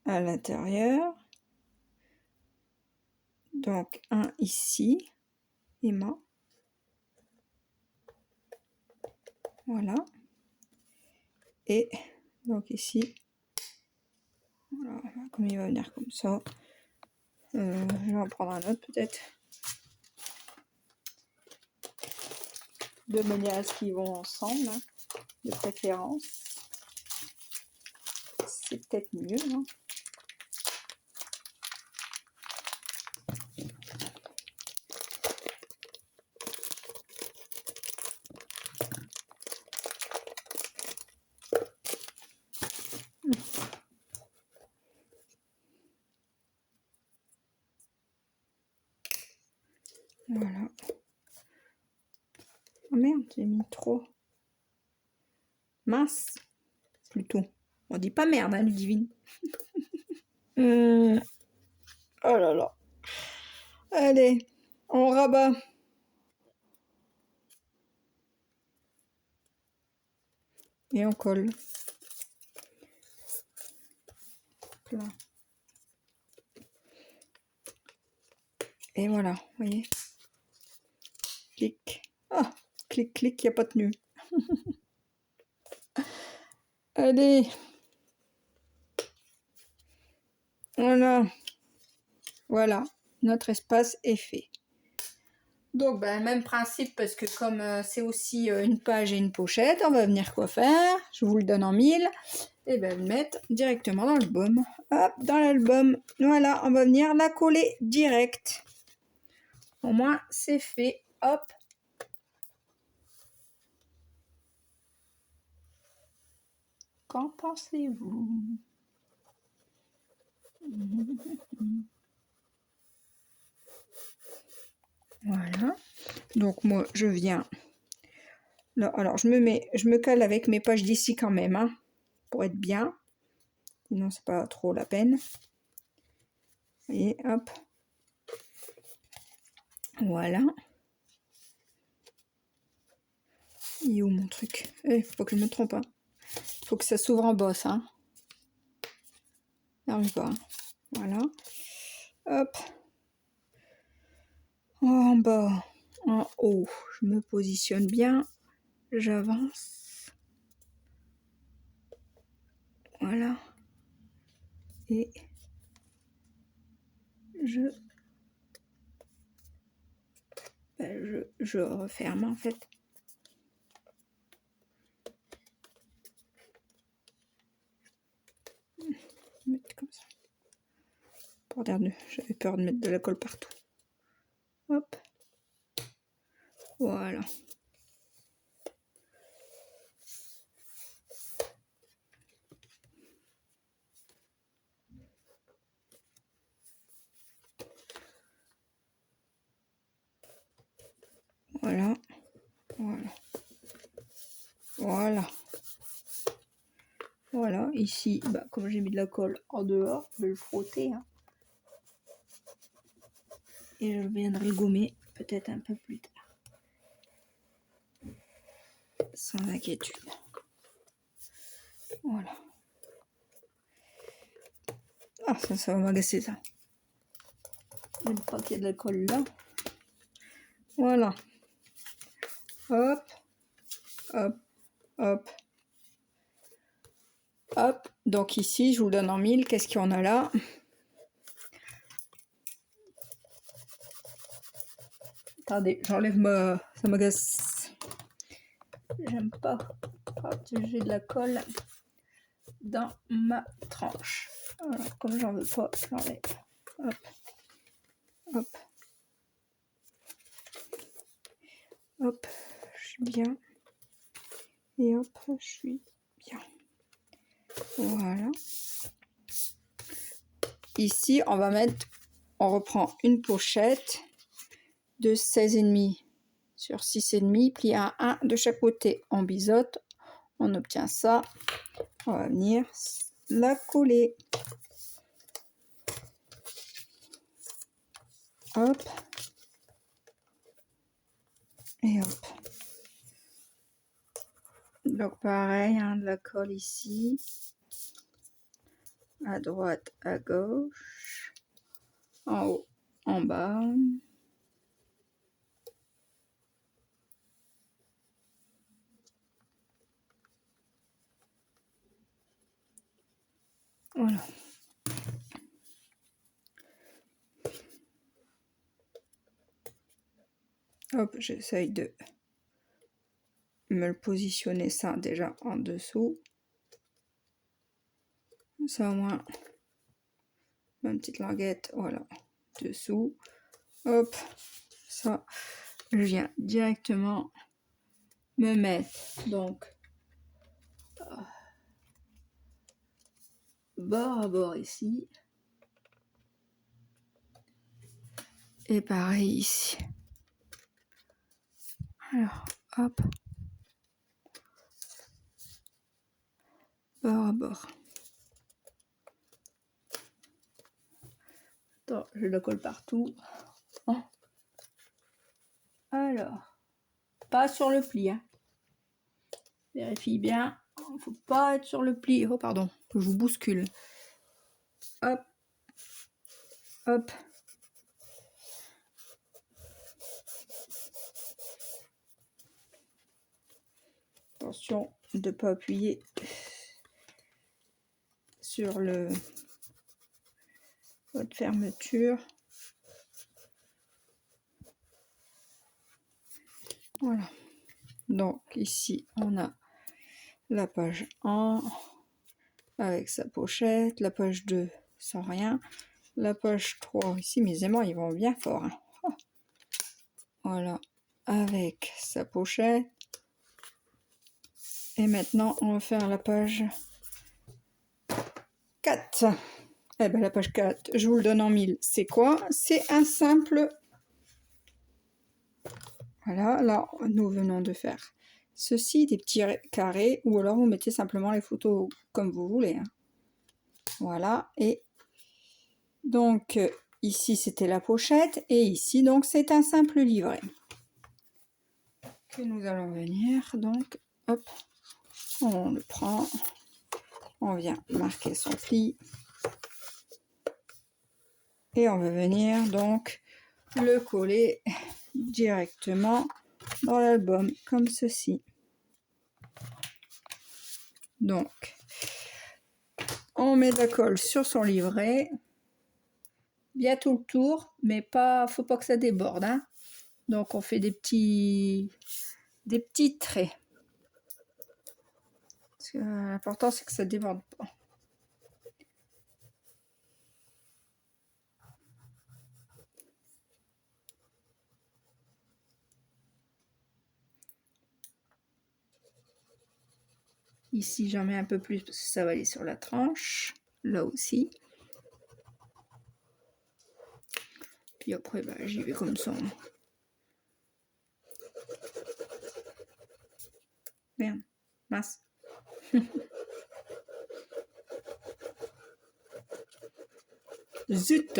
à l'intérieur. Donc, un ici, aimant. Voilà. Et donc ici, voilà, comme il va venir comme ça. Je vais en prendre un autre peut-être. De manière à ce qu'ils vont ensemble, hein, de préférence. C'est peut-être mieux. Hein. Voilà. merde, j'ai mis trop. Mince, plutôt. On dit pas merde, hein, Ludivine. Oh là là. Allez, on rabat. Et on colle. Là. Et voilà, vous voyez. Clic. Ah, clic, clic, il n'y a pas tenu. Allez. Voilà. Voilà, notre espace est fait. Donc, ben, même principe, parce que comme c'est aussi une page et une pochette, on va venir quoi faire? Je vous le donne en 1000. Et ben, le mettre directement dans l'album. Hop, dans l'album. Voilà, on va venir la coller direct. Au moins, c'est fait. Hop. Qu'en pensez-vous? Voilà. Donc, moi, je viens... Là, alors, je me cale avec mes pages d'ici quand même, hein, pour être bien. Sinon, c'est pas trop la peine. Et hop. Voilà. Il est où mon truc? Faut pas que je me trompe. Hein. Faut que ça s'ouvre en bosse. Hein. N'arrive pas. Voilà. Hop. En bas. En haut. Je me positionne bien. J'avance. Voilà. Et je referme en fait. Mettre comme ça. J'avais peur de mettre de la colle partout. Hop. Voilà. Voilà. Voilà. Voilà. Voilà. Ici, bah, comme j'ai mis de la colle en dehors, je vais le frotter. Hein. Et je viendrai le gommer peut-être un peu plus tard. Sans inquiétude. Voilà. Ah, ça va m'agacer ça. Même pas qu'il y a de la colle là. Voilà. Hop. Hop. Hop. Hop. Donc ici, je vous le donne en 1000. Qu'est-ce qu'il y en a là? Attendez, j'enlève ma... Ça m'agace. J'aime pas quand j'ai de la colle dans ma tranche. Voilà, comme j'en veux pas, j'enlève. Hop. Hop. Hop. Je suis bien. Et hop, je suis bien. Voilà. Ici, on va mettre... On reprend une pochette de 16,5 sur 6,5, plié à 1 de chaque côté. On biseaute, on obtient ça. On va venir la coller. Hop. Et hop. Donc pareil, hein, de la colle ici. À droite, à gauche. En haut, en bas. Voilà. Hop, j'essaye de me le positionner ça déjà en dessous. Ça au moins, ma petite languette, voilà, dessous. Hop, ça, je viens directement me mettre, donc, bord à bord ici. Et pareil ici. Alors, hop, bord à bord. Attends, je le colle partout. Oh. Alors, pas sur le pli, hein. Vérifie bien, il faut pas être sur le pli. Oh pardon, je vous bouscule. Hop, hop. Attention de ne pas appuyer sur votre fermeture. Voilà. Donc ici, on a la page 1 avec sa pochette, la page 2 sans rien, la page 3 ici, mes aimants, ils vont bien fort. Hein. Oh. Voilà, avec sa pochette. Et maintenant, on va faire la page 4. Eh bien, la page 4, je vous le donne en mille. C'est quoi? C'est un simple... Voilà, là, nous venons de faire ceci, des petits carrés, ou alors vous mettez simplement les photos comme vous voulez. Hein. Voilà, et donc ici, c'était la pochette, et ici, donc, c'est un simple livret. Que nous allons venir, donc, hop, on le prend, on vient marquer son pli, et on va venir, donc, le coller directement dans l'album, comme ceci. Donc, on met de la colle sur son livret, bien tout le tour, mais pas, faut pas que ça déborde. Hein. Donc, on fait des petits traits. L'important, c'est que ça déborde pas. Ici, j'en mets un peu plus parce que ça va aller sur la tranche. Là aussi. Puis après, bah, j'y vais comme ça. Merde, mince. Zut!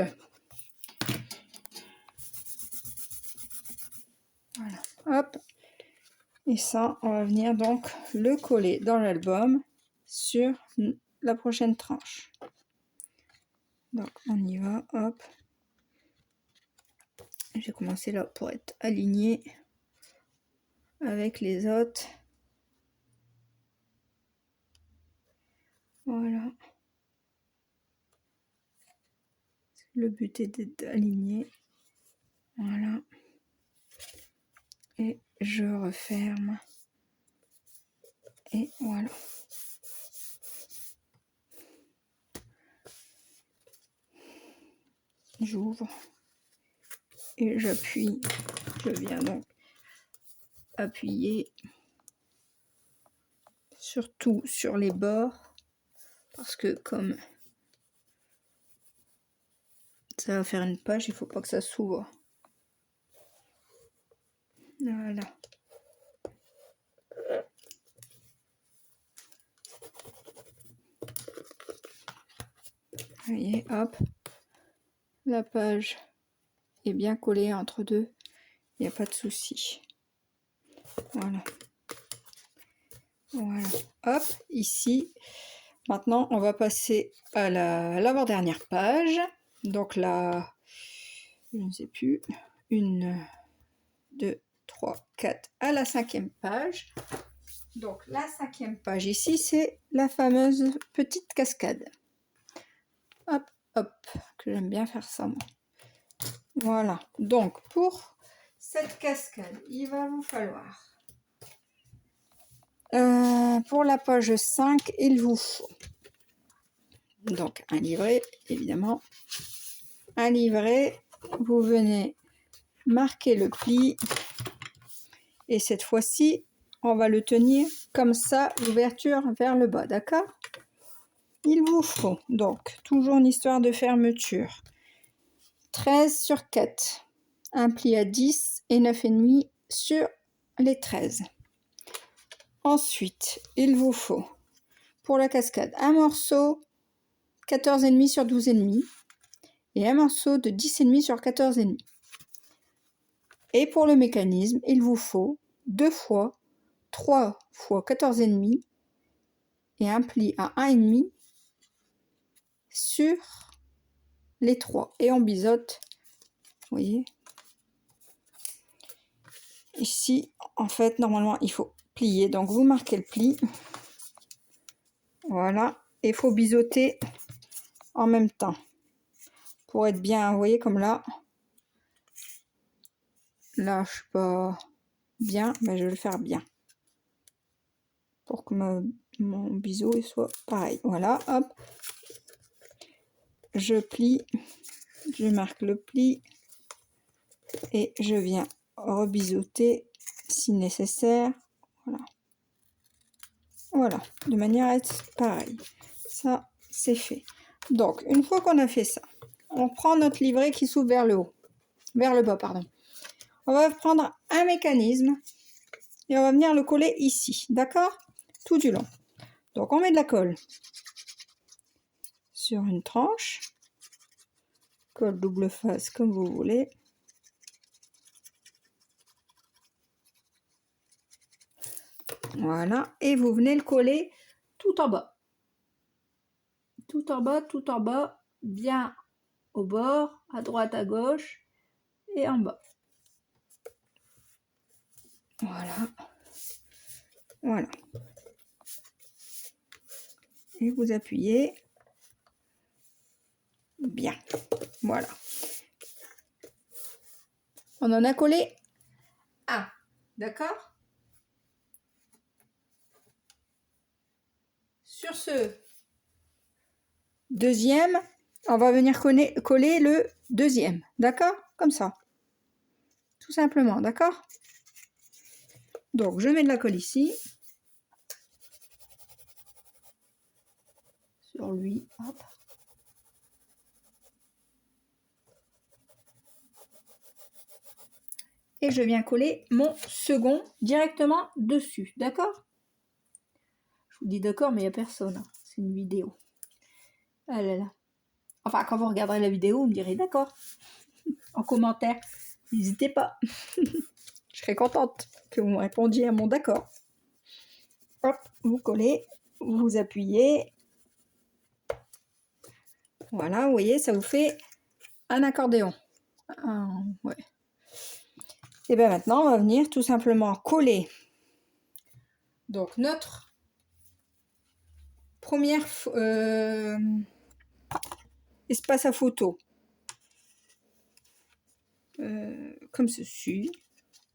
Voilà, hop. Et ça, on va venir donc le coller dans l'album sur la prochaine tranche. Donc, on y va, hop. J'ai commencé là pour être aligné avec les autres. Voilà. Le but est d'être aligné. Voilà. Et je referme. Et voilà. J'ouvre. Et j'appuie. Je viens donc appuyer surtout sur les bords. Parce que comme ça va faire une page, il faut pas que ça s'ouvre. Voilà. Vous voyez, hop. La page est bien collée entre deux. Il n'y a pas de souci. Voilà. Voilà. Hop, ici. Maintenant, on va passer à l'avant-dernière page. Donc là, je ne sais plus. 1, 2, 3, 4. À la 5e page. Donc la 5e page ici, c'est la fameuse petite cascade. Hop, hop. Que j'aime bien faire ça, moi. Voilà. Donc, pour cette cascade, il va vous falloir... pour la page 5, il vous faut donc un livret, évidemment. Un livret, vous venez marquer le pli et cette fois-ci, on va le tenir comme ça, l'ouverture vers le bas, d'accord? Il vous faut donc, toujours une histoire de fermeture, 13 sur 4, un pli à 10 et 9,5 sur les 13. Ensuite, il vous faut, pour la cascade, un morceau 14,5 sur 12,5 et un morceau de 10,5 sur 14,5. Et pour le mécanisme, il vous faut 2 fois 3 fois 14,5 et un pli à 1,5 sur les 3. Et on biseaute, vous voyez. Ici, en fait, normalement, il faut plier. Donc, vous marquez le pli. Voilà. Et il faut biseauter en même temps. Pour être bien, vous voyez, comme là. Là, je suis pas bien, mais je vais le faire bien. Pour que mon biseau il soit pareil. Voilà, hop. Je plie. Je marque le pli. Et je viens rebiseauter si nécessaire. Voilà. Voilà, de manière à être pareil. Ça, c'est fait. Donc, une fois qu'on a fait ça, on prend notre livret qui s'ouvre vers le haut. Vers le bas, pardon. On va prendre un mécanisme et on va venir le coller ici. D'accord? Tout du long. Donc, on met de la colle sur une tranche. Colle double face comme vous voulez. Voilà. Et vous venez le coller tout en bas. Tout en bas, tout en bas. Bien au bord, à droite, à gauche et en bas. Voilà. Voilà. Et vous appuyez. Bien. Voilà. On en a collé un. D'accord? Sur ce deuxième, on va venir coller le deuxième. D'accord? Comme ça. Tout simplement. D'accord? Donc, je mets de la colle ici. Sur lui. Hop. Et je viens coller mon second directement dessus. D'accord? Je vous dis d'accord, mais il n'y a personne. C'est une vidéo. Ah là là. Enfin, quand vous regarderez la vidéo, vous me direz d'accord. En commentaire. N'hésitez pas. Je serais contente que vous me répondiez à mon d'accord. Hop, vous collez, vous appuyez. Voilà, vous voyez, ça vous fait un accordéon. Ouais. Et bien maintenant, on va venir tout simplement coller. Donc, notre première espace à photo. Comme ceci.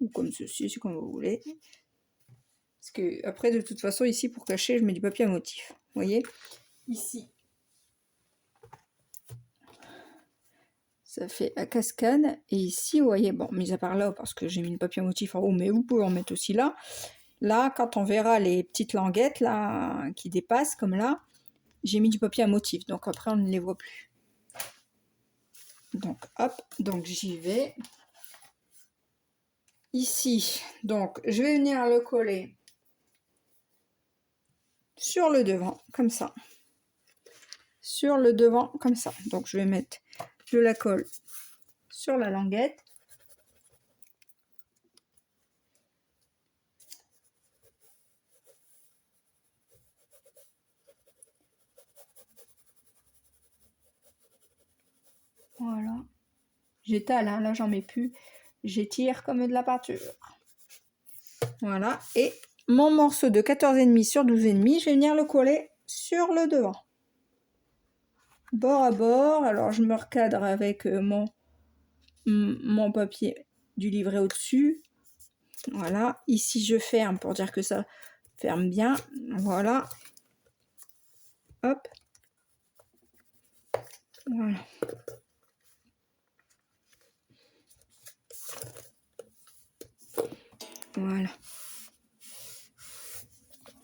Ou comme ceci, c'est comme vous voulez. Parce que après, de toute façon, ici, pour cacher, je mets du papier à motif. Vous voyez? Ici. Ça fait à cascade. Et ici, vous voyez, bon, mis à part là, parce que j'ai mis le papier à motif en haut, mais vous pouvez en mettre aussi là. Là, quand on verra les petites languettes là qui dépassent, comme là, j'ai mis du papier à motif. Donc après, on ne les voit plus. Donc, hop, donc j'y vais. Ici, donc, je vais venir le coller sur le devant, comme ça. Sur le devant, comme ça. Donc, je vais mettre de la colle sur la languette. Voilà. J'étale, hein, là j'en mets plus. J'étire comme de la peinture. Voilà. Et mon morceau de 14,5 sur 12,5, je vais venir le coller sur le devant. Bord à bord. Alors je me recadre avec mon papier du livret au-dessus. Voilà. Ici je ferme pour dire que ça ferme bien. Voilà. Hop. Voilà. Voilà.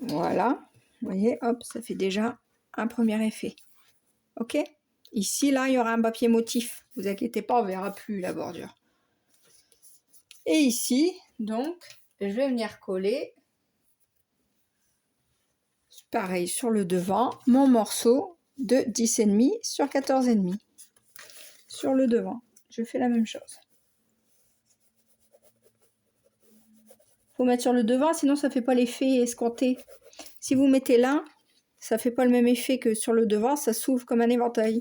Voilà. Vous voyez, hop, ça fait déjà un premier effet. Ok? Ici, là, il y aura un papier motif. Vous inquiétez pas, on verra plus la bordure. Et ici, donc, je vais venir coller, pareil sur le devant, mon morceau de 10,5 sur 14,5. Sur le devant, je fais la même chose. Faut mettre sur le devant, sinon ça fait pas l'effet escompté. Si vous mettez là, ça fait pas le même effet que sur le devant, ça s'ouvre comme un éventail.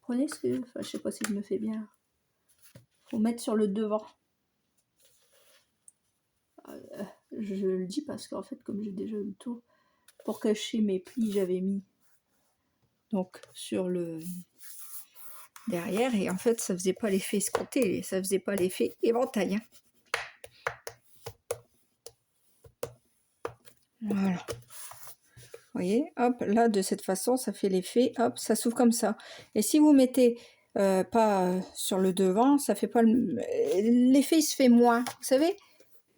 Prenez ce que... Enfin, je sais pas si je me fais bien. Faut mettre sur le devant. Je le dis parce qu'en fait, comme j'ai déjà eu le tour, pour cacher mes plis, j'avais mis donc sur le derrière, et en fait, ça faisait pas l'effet escompté, ça faisait pas l'effet éventail. Hein. Voilà. Vous voyez, hop, là, de cette façon, ça fait l'effet, hop, ça s'ouvre comme ça. Et si vous mettez pas sur le devant, ça fait pas l'effet, il se fait moins. Vous savez,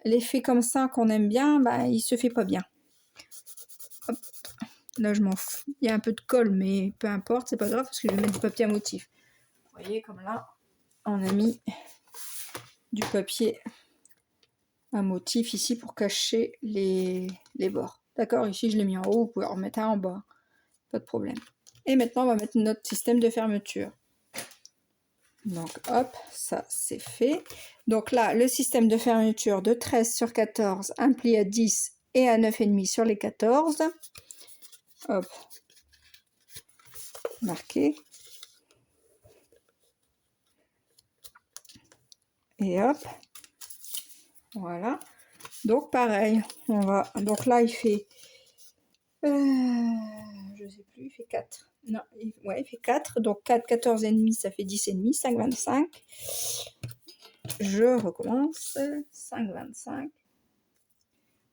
l'effet comme ça qu'on aime bien, bah, il se fait pas bien. Hop. Là, je m'en fous. Il y a un peu de colle, mais peu importe, c'est pas grave parce que je vais mettre du papier à motif. Vous voyez, comme là, on a mis du papier à motif ici pour cacher les bords. D'accord, ici je l'ai mis en haut, vous pouvez en remettre un en bas. Pas de problème. Et maintenant, on va mettre notre système de fermeture. Donc, hop, ça c'est fait. Donc là, le système de fermeture de 13 sur 14, un pli à 10 et à 9,5 sur les 14. Hop, marqué. Et hop, voilà. Donc pareil, on va. Donc là, il fait. Je sais plus, il fait 4. Non, ouais, il fait 4. Donc 4, 14,5, ça fait 10,5, 5,25. Je recommence. 5,25.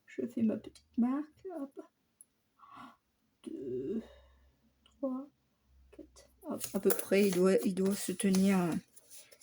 Je fais ma petite marque. Hop. 2, 3, 4. Hop, à peu près, il doit se tenir